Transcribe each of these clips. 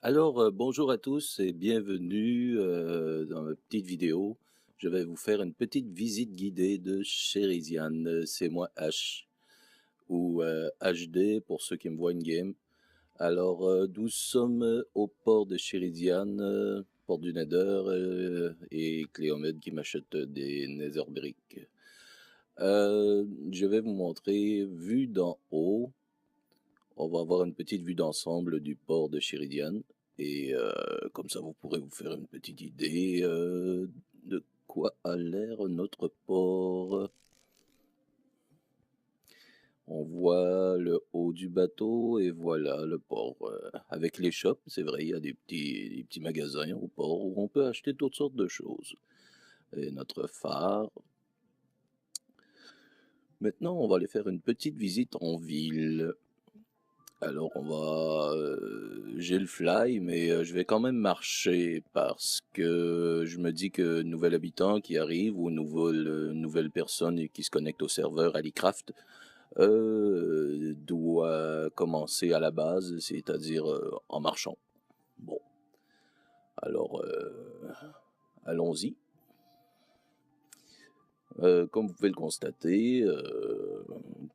Bonjour à tous et bienvenue dans ma petite vidéo. Je vais vous faire une petite visite guidée de Cheriziane. C'est moi H ou HD pour ceux qui me voient in-game. Nous sommes au port de Cheriziane, port du Nether, et Cléomède qui m'achète des Nether Brick. Je vais vous montrer, vue d'en haut, on va avoir une petite vue d'ensemble du port de Chéridiane. Et comme ça, vous pourrez vous faire une petite idée de quoi a l'air notre port. On voit le haut du bateau et voilà le port. Avec les shops, c'est vrai, il y a des petits magasins au port où on peut acheter toutes sortes de choses. Et notre phare. Maintenant, on va aller faire une petite visite en ville. J'ai le fly, mais je vais quand même marcher parce que je me dis que nouvel habitant qui arrive ou nouvelle personne qui se connecte au serveur Alicraft doit commencer à la base, c'est-à-dire en marchant. Bon, alors allons-y. Comme vous pouvez le constater,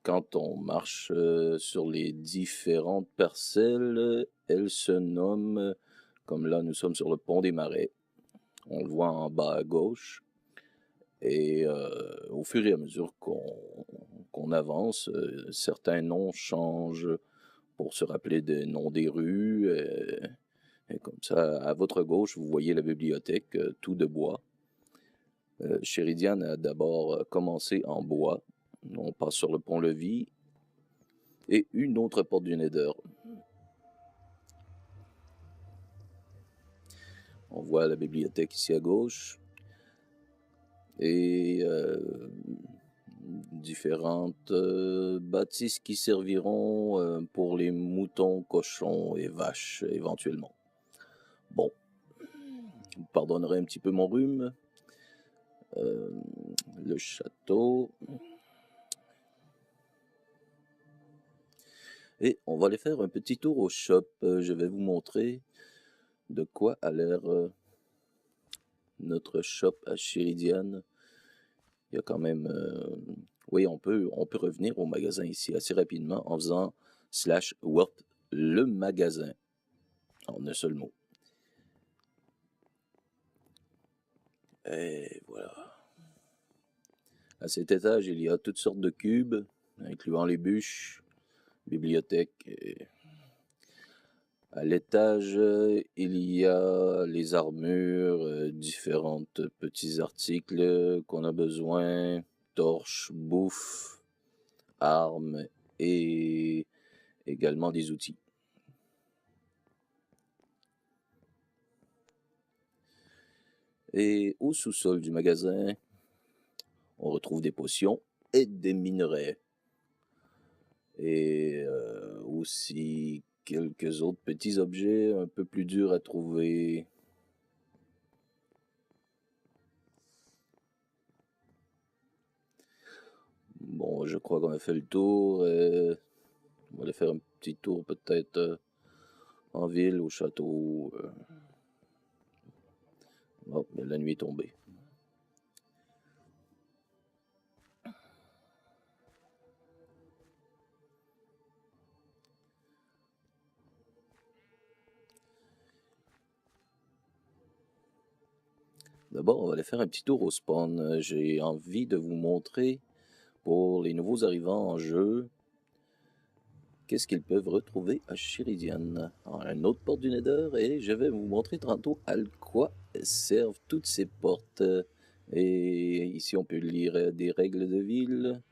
quand on marche sur les différentes parcelles, elles se nomment, comme là nous sommes sur le pont des Marais, on le voit en bas à gauche, et au fur et à mesure qu'on avance, certains noms changent pour se rappeler des noms des rues, et comme ça, à votre gauche, vous voyez la bibliothèque, tout de bois. Chéridiane a d'abord commencé en bois. On passe sur le pont-levis et une autre porte du Nether. On voit la bibliothèque ici à gauche et différentes bâtisses qui serviront pour les moutons, cochons et vaches éventuellement. Bon, vous pardonnerez un petit peu mon rhume. Le château. Et on va aller faire un petit tour au shop. Je vais vous montrer de quoi a l'air notre shop à Chéridiane. Il y a quand même... oui, on peut revenir au magasin ici assez rapidement en faisant /warp le magasin en un seul mot. Et voilà. À cet étage, il y a toutes sortes de cubes, incluant les bûches, bibliothèque. Et à l'étage, il y a les armures, différentes petits articles qu'on a besoin, torches, bouffe, armes et également des outils. Et au sous-sol du magasin, on retrouve des potions et des minerais. Et aussi quelques autres petits objets un peu plus durs à trouver. Bon, je crois qu'on a fait le tour. On va aller faire un petit tour peut-être en ville, au château. Oh, mais la nuit est tombée. D'abord, on va aller faire un petit tour au spawn. J'ai envie de vous montrer, pour les nouveaux arrivants en jeu, qu'est-ce qu'ils peuvent retrouver à Chéridiane. Un autre porte du Nether, et je vais vous montrer tantôt à quoi servent toutes ces portes. Et ici, on peut lire des règles de ville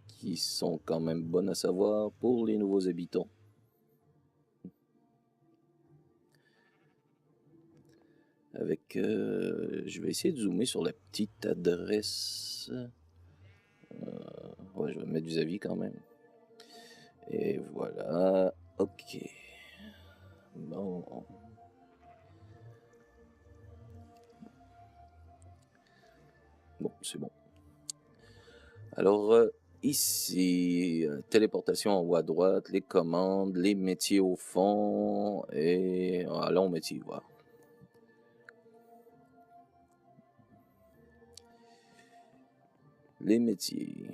qui sont quand même bonnes à savoir pour les nouveaux habitants. Je vais essayer de zoomer sur la petite adresse. Ouais, je vais mettre vis-à-vis quand même. Et voilà. Ok. Bon. Bon, c'est bon. Alors, Ici, téléportation en haut à droite, les commandes, les métiers au fond, et allons au métier, voir. Les métiers.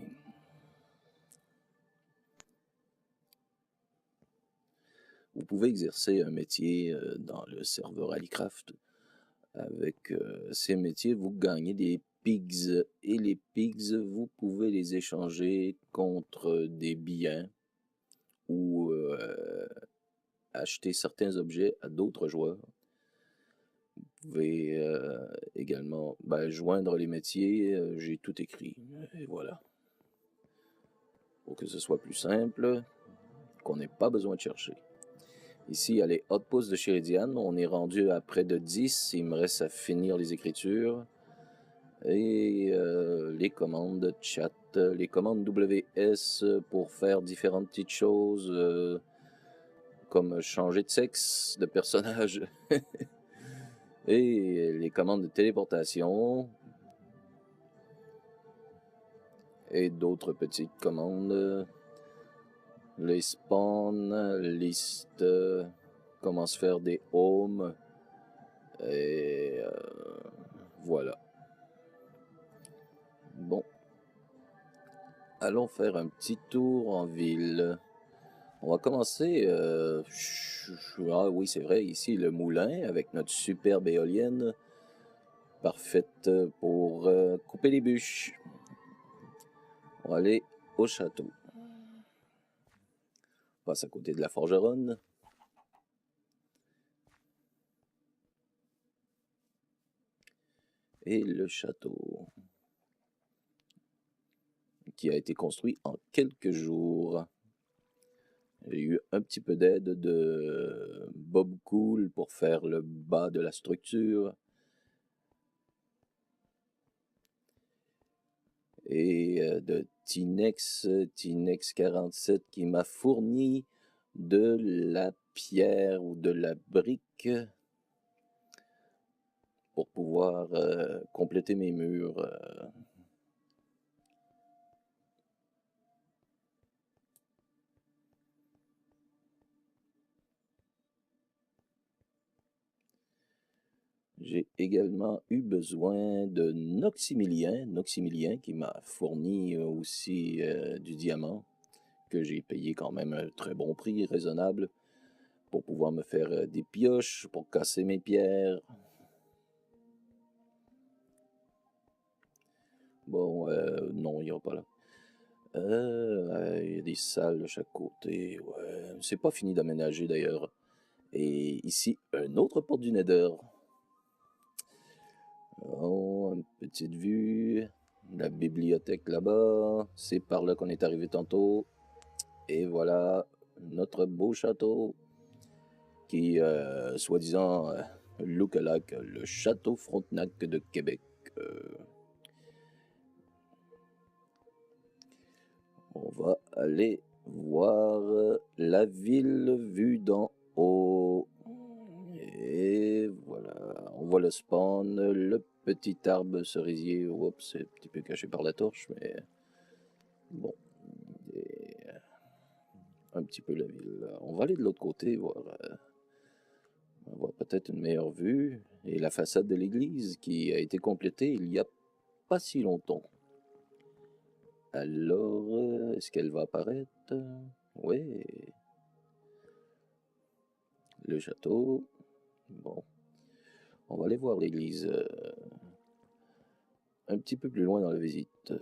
Vous pouvez exercer un métier dans le serveur Alicraft. Avec ces métiers, vous gagnez des pigs. Et les pigs, vous pouvez les échanger contre des biens ou acheter certains objets à d'autres joueurs. Vous pouvez également joindre les métiers. J'ai tout écrit. Et voilà. Pour que ce soit plus simple, qu'on n'ait pas besoin de chercher. Ici, il y a les outposts de Chéridiane. On est rendu à près de 10. Il me reste à finir les écritures. Et les commandes chat, les commandes WS pour faire différentes petites choses, comme changer de sexe, de personnage. Et les commandes de téléportation. Et d'autres petites commandes. Les spawns, liste, comment se faire des homes. Et voilà. Bon. Allons faire un petit tour en ville. On va commencer. Ah oui, c'est vrai, ici le moulin avec notre superbe éolienne. Parfaite pour couper les bûches. On va aller au château. On passe à côté de la forgeronne. Et le château, qui a été construit en quelques jours. J'ai eu un petit peu d'aide de Bob Cool pour faire le bas de la structure. Et de Tinex 47 qui m'a fourni de la pierre ou de la brique pour pouvoir compléter mes murs. J'ai également eu besoin de Noxymilien qui m'a fourni aussi du diamant, que j'ai payé quand même un très bon prix, raisonnable, pour pouvoir me faire des pioches, pour casser mes pierres. Bon, non, il n'y a pas là. Il y a des salles de chaque côté, ouais. C'est pas fini d'aménager d'ailleurs. Et ici, une autre porte du Nether. Oh, une petite vue. La bibliothèque là-bas. C'est par là qu'on est arrivé tantôt. Et voilà, notre beau château. Qui, soi-disant, look-alike, le château Frontenac de Québec. On va aller voir la ville vue d'en haut. Et voilà, on voit le spawn, le petit arbre cerisier. Oups, c'est un petit peu caché par la torche, mais bon. Et un petit peu la ville. On va aller de l'autre côté, voir, on va peut-être une meilleure vue. Et la façade de l'église qui a été complétée il y a pas si longtemps. Alors, est-ce qu'elle va apparaître? Oui. Le château. Bon. On va aller voir l'église un petit peu plus loin dans la visite.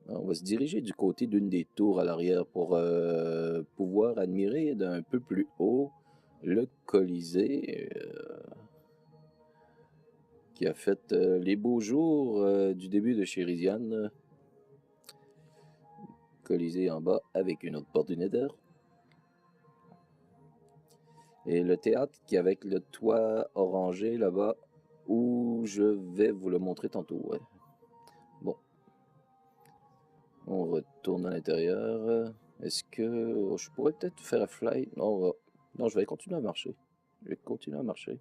On va se diriger du côté d'une des tours à l'arrière pour pouvoir admirer d'un peu plus haut le Colisée qui a fait les beaux jours du début de Chériziane. Colisée en bas avec une autre porte du Nether. Et le théâtre qui est avec le toit orangé là-bas, où je vais vous le montrer tantôt. Ouais. Bon. On retourne à l'intérieur. Est-ce que je pourrais peut-être faire un fly? Non, non, je vais continuer à marcher. Je vais continuer à marcher.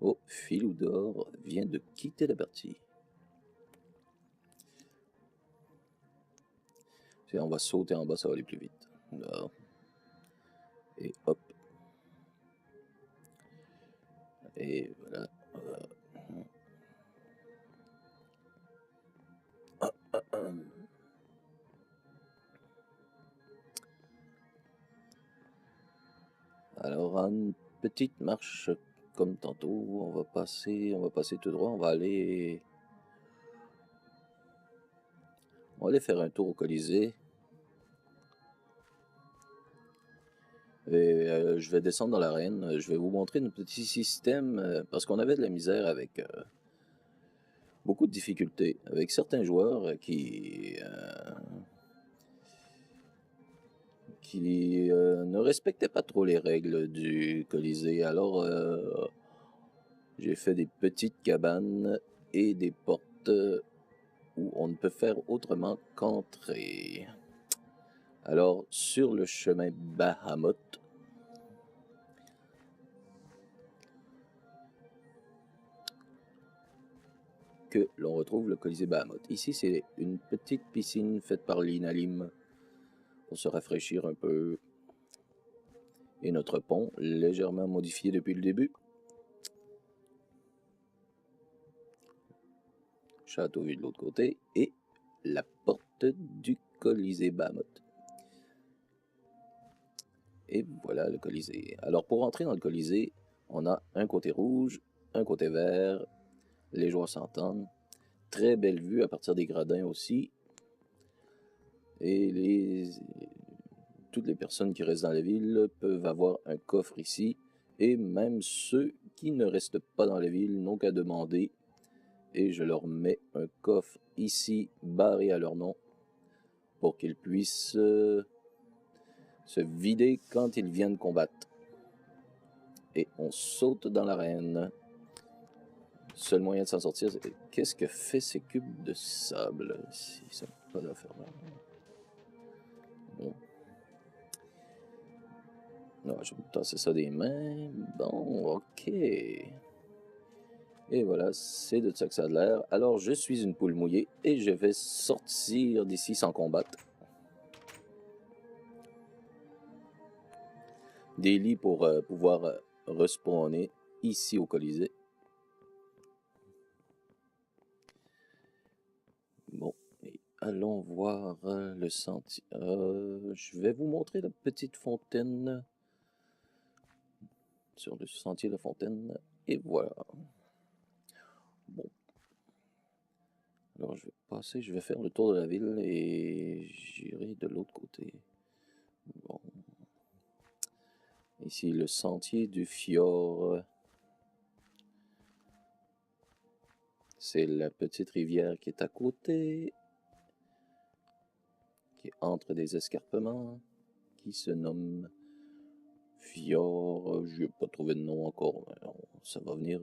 Oh, Philoudor vient de quitter la partie. Et on va sauter en bas, ça va aller plus vite. Là. Et hop. Et voilà. Alors, une petite marche comme tantôt, on va passer tout droit, on va aller faire un tour au Colisée. Et je vais descendre dans l'arène. Je vais vous montrer notre petit système parce qu'on avait de la misère avec beaucoup de difficultés avec certains joueurs qui ne respectaient pas trop les règles du Colisée. Alors, j'ai fait des petites cabanes et des portes où on ne peut faire autrement qu'entrer. Alors, sur le chemin Bahamut, que l'on retrouve le Colisée Bahamut. Ici, c'est une petite piscine faite par l'Inalim pour se rafraîchir un peu. Et notre pont, légèrement modifié depuis le début. Château vu de l'autre côté. Et la porte du Colisée Bahamut. Et voilà le Colisée. Alors, pour entrer dans le Colisée, on a un côté rouge, un côté vert. Les joueurs s'entendent. Très belle vue à partir des gradins aussi. Et toutes les personnes qui restent dans la ville peuvent avoir un coffre ici. Et même ceux qui ne restent pas dans la ville n'ont qu'à demander. Et je leur mets un coffre ici, barré à leur nom, pour qu'ils puissent se vider quand ils viennent combattre. Et on saute dans l'arène. Seul moyen de s'en sortir, c'est qu'est-ce que fait ces cubes de sable? Si ça n'a pas d'affaire là. Bon. Non, je vais me tasser ça des mains. Bon, ok. Et voilà, c'est de ça que ça a l'air. Alors, je suis une poule mouillée et je vais sortir d'ici sans combattre. Des lits pour pouvoir respawner ici au Colisée. Bon, et allons voir le sentier. Je vais vous montrer la petite fontaine sur le sentier de la fontaine. Et voilà. Bon. Alors, je vais passer, je vais faire le tour de la ville et j'irai de l'autre côté. Bon. Ici, le sentier du fjord. C'est la petite rivière qui est à côté, qui est entre des escarpements, qui se nomme fjord. Je n'ai pas trouvé de nom encore, mais ça va venir.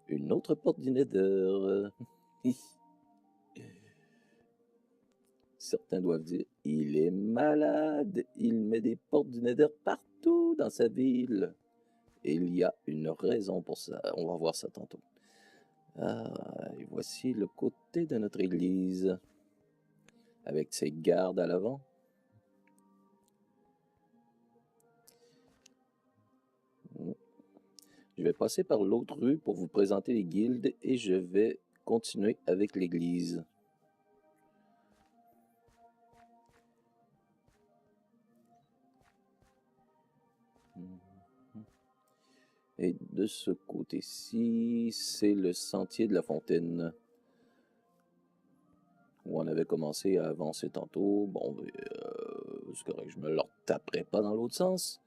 Une autre porte du Nether. Certains doivent dire, il est malade, il met des portes du Nether partout dans sa ville. Et il y a une raison pour ça, on va voir ça tantôt. Ah, et voici le côté de notre église, avec ses gardes à l'avant. Je vais passer par l'autre rue pour vous présenter les guildes et je vais continuer avec l'église. Et de ce côté-ci, c'est le sentier de la fontaine, où on avait commencé à avancer tantôt. Bon, c'est correct, je me leur taperai pas dans l'autre sens.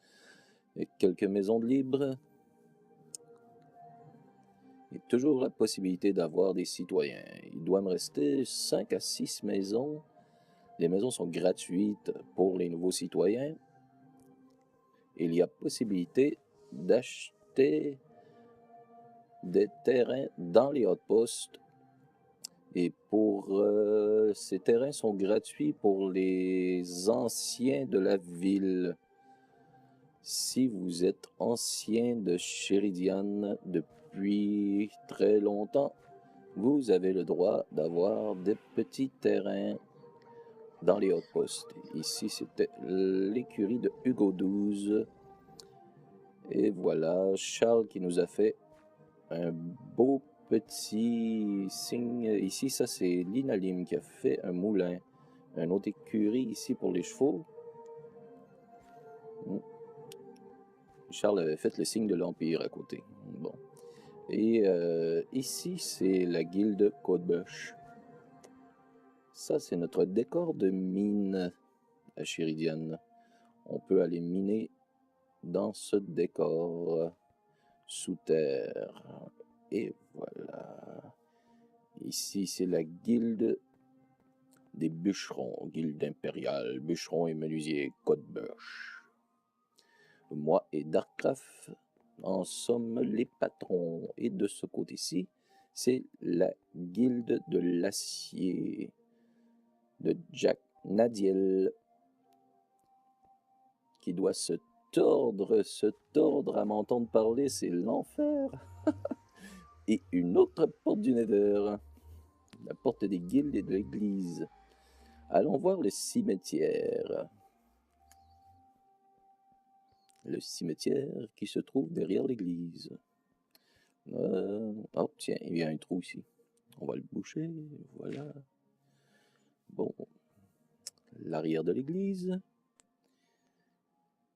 Et quelques maisons de libre. Il y a toujours la possibilité d'avoir des citoyens. Il doit me rester 5 à 6 maisons. Les maisons sont gratuites pour les nouveaux citoyens. Il y a possibilité d'acheter des terrains dans les outposts. Et ces terrains sont gratuits pour les anciens de la ville. Si vous êtes ancien de Sheridian depuis très longtemps, vous avez le droit d'avoir des petits terrains dans les outposts. Ici, c'était l'écurie de Hugo XII. Et voilà, Charles qui nous a fait un beau petit signe. Ici, ça, c'est Linalim qui a fait un moulin. Un autre écurie ici pour les chevaux. Charles avait fait le signe de l'Empire à côté. Bon. Et ici, c'est la guilde Côte-Bœuf. Ça, c'est notre décor de mine à Chéridiane. On peut aller miner dans ce décor sous terre. Et voilà. Ici, c'est la guilde des bûcherons, guilde impériale, bûcherons et menuisiers Côte-Bœuf. Moi et Darkcraft en sommes les patrons. Et de ce côté-ci, c'est la guilde de l'acier de Jack Nadiel qui doit se tordre à m'entendre parler, c'est l'enfer. Et une autre porte du Nether, la porte des guildes et de l'église. Allons voir le cimetière. Le cimetière qui se trouve derrière l'église. Oh, tiens, il y a un trou ici. On va le boucher, voilà. Bon, l'arrière de l'église.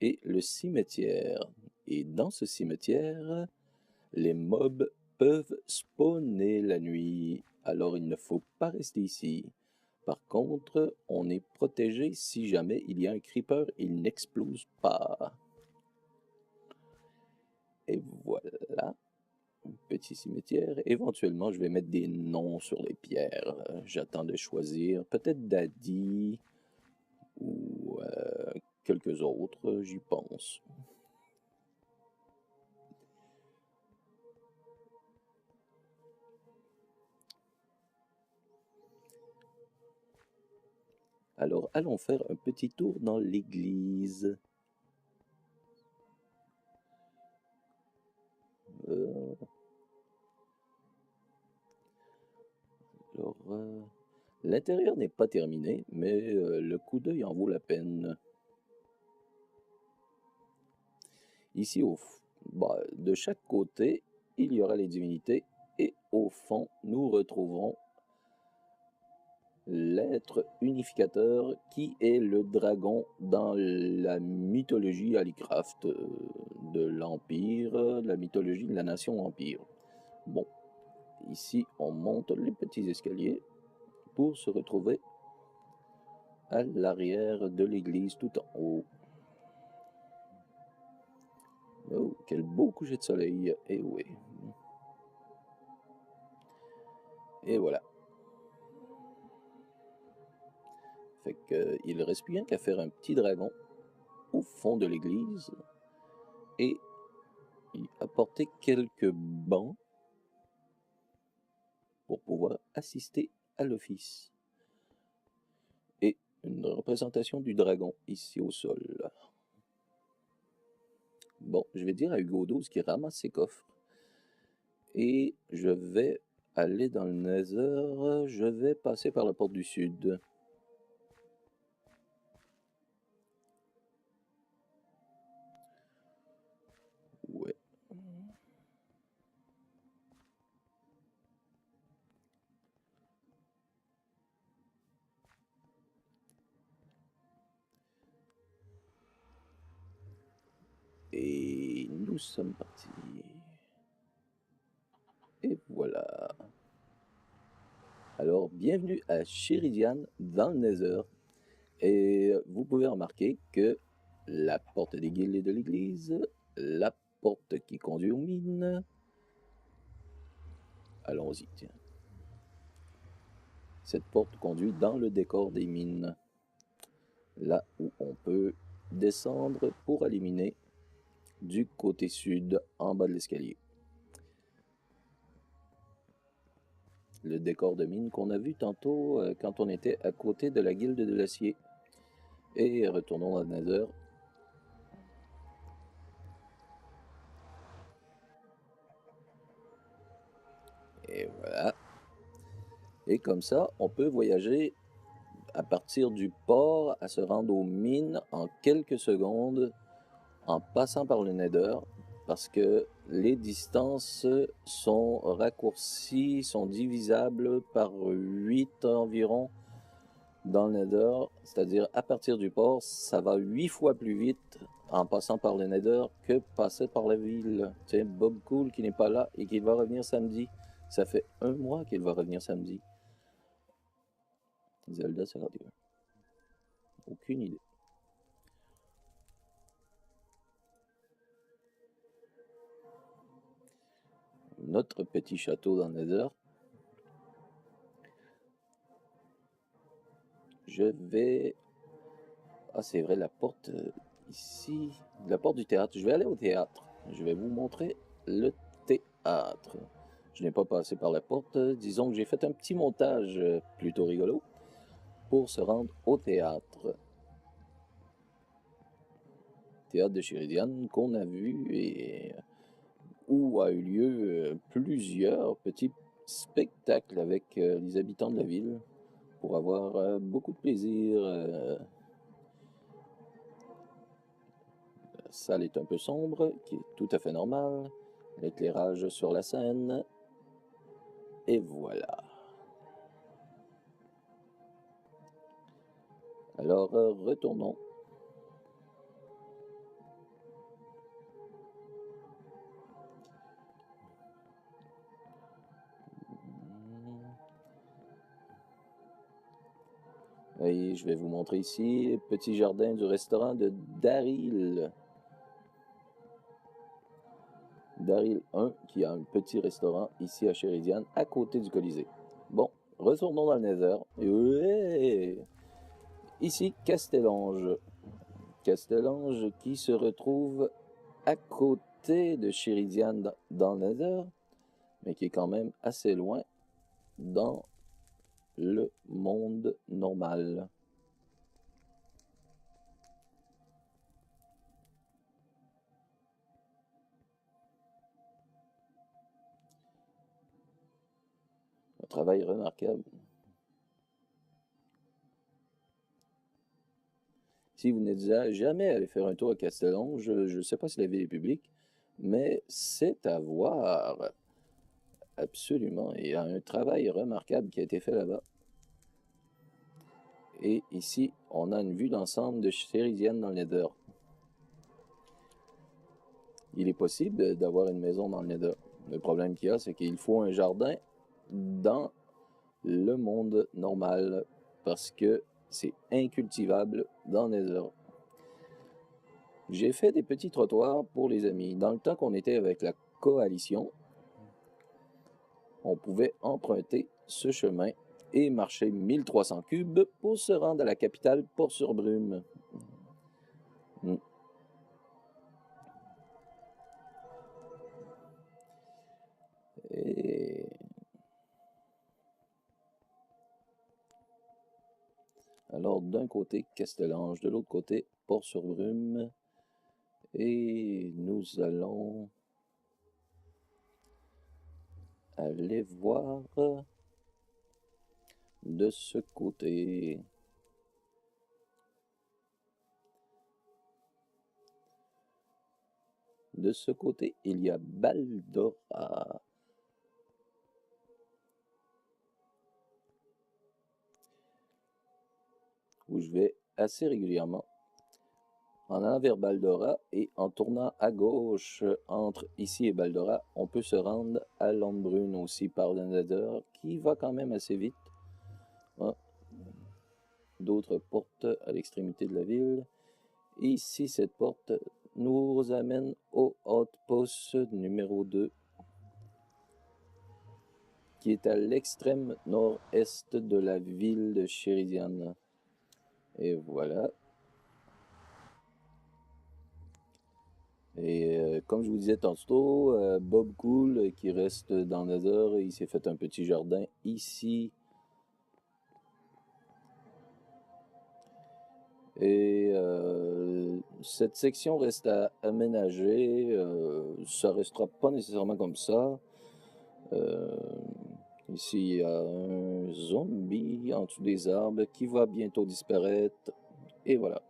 Et le cimetière. Et dans ce cimetière, les mobs peuvent spawner la nuit. Alors il ne faut pas rester ici. Par contre, on est protégé si jamais il y a un creeper, il n'explose pas. Et voilà, un petit cimetière. Éventuellement, je vais mettre des noms sur les pierres. J'attends de choisir peut-être Daddy ou quelques autres, j'y pense. Alors, allons faire un petit tour dans l'église. Alors, l'intérieur n'est pas terminé, mais le coup d'œil en vaut la peine. Ici, de chaque côté, il y aura les divinités, et au fond, nous retrouverons l'être unificateur qui est le dragon dans la mythologie Alicraft de l'Empire, la mythologie de la nation Empire. Bon, ici on monte les petits escaliers pour se retrouver à l'arrière de l'église tout en haut. Oh, quel beau coucher de soleil, et oui. Et voilà. Fait que, il reste plus rien qu'à faire un petit dragon au fond de l'église et y apporter quelques bancs pour pouvoir assister à l'office. Et une représentation du dragon ici au sol. Bon, je vais dire à Hugo XII qui ramasse ses coffres. Et je vais aller dans le Nether. Je vais passer par la porte du sud. Ouais. Et nous sommes partis. Et voilà. Alors, bienvenue à Chéridiane dans le Nether. Et vous pouvez remarquer que la porte des guildes et de l'église, la porte qui conduit aux mines. Allons-y, tiens. Cette porte conduit dans le décor des mines. Là où on peut descendre pour éliminer du côté sud, en bas de l'escalier. Le décor de mine qu'on a vu tantôt quand on était à côté de la guilde de l'acier. Et retournons à Nether. Et voilà. Et comme ça, on peut voyager à partir du port à se rendre aux mines en quelques secondes en passant par le Nether parce que les distances sont raccourcies, sont divisables par 8 environ dans le Nether, c'est-à-dire à partir du port, ça va 8 fois plus vite en passant par le Nether que passer par la ville. Tiens, Bob Cool qui n'est pas là et qui va revenir samedi. Ça fait un mois qu'il va revenir samedi. Zelda, c'est radio. Aucune idée. Notre petit château dans le Nether. Je vais... Ah, c'est vrai, la porte ici. La porte du théâtre. Je vais aller au théâtre. Je vais vous montrer le théâtre. Je n'ai pas passé par la porte. Disons que j'ai fait un petit montage plutôt rigolo pour se rendre au théâtre. Théâtre de Chéridiane qu'on a vu et où a eu lieu plusieurs petits spectacles avec les habitants de la ville pour avoir beaucoup de plaisir. La salle est un peu sombre, qui est tout à fait normal. L'éclairage sur la scène. Et voilà. Alors, retournons. Et je vais vous montrer ici le petit jardin du restaurant de Daryl. Daryl 1 qui a un petit restaurant ici à Chéridiane, à côté du Colisée. Bon, retournons dans le Nether. Ouais! Ici, Castellange. Castellange qui se retrouve à côté de Chéridiane dans le Nether, mais qui est quand même assez loin dans le monde normal. Un travail remarquable. Si vous n'êtes jamais allé faire un tour à Castellonge, je ne sais pas si la ville est publique, mais c'est à voir. Absolument. Il y a un travail remarquable qui a été fait là-bas. Et ici, on a une vue d'ensemble de Chéridiane dans le Nether. Il est possible d'avoir une maison dans le Nether. Le problème qu'il y a, c'est qu'il faut un jardin dans le monde normal parce que c'est incultivable dans le Nether. J'ai fait des petits trottoirs pour les amis. Dans le temps qu'on était avec la coalition, on pouvait emprunter ce chemin et marcher 1300 cubes pour se rendre à la capitale Port-sur-Brume. Et... Alors, d'un côté, Castellange, de l'autre côté, Port-sur-Brume. Et nous allons aller voir de ce côté. De ce côté, il y a Baldora. Où je vais assez régulièrement. En allant vers Baldora et en tournant à gauche entre ici et Baldora, on peut se rendre à Lombrune aussi par le Nether, qui va quand même assez vite. Ah. D'autres portes à l'extrémité de la ville. Et ici, cette porte nous amène au outpost numéro 2, qui est à l'extrême nord-est de la ville de Chéridiane. Et voilà. Et comme je vous disais tantôt, Bob Cool qui reste dans Nether, il s'est fait un petit jardin ici. Et cette section reste à aménager. Ça restera pas nécessairement comme ça. Euh, Ici, il y a un zombie en dessous des arbres qui va bientôt disparaître. Et voilà.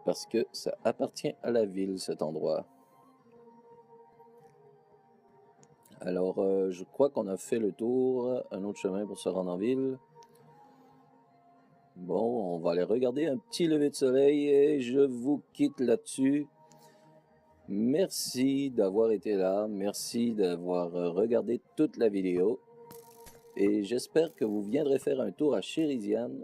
Parce que ça appartient à la ville, cet endroit. Alors, je crois qu'on a fait le tour. Un autre chemin pour se rendre en ville. Bon, on va aller regarder un petit lever de soleil et je vous quitte là-dessus. Merci d'avoir été là. Merci d'avoir regardé toute la vidéo. Et j'espère que vous viendrez faire un tour à Chériziane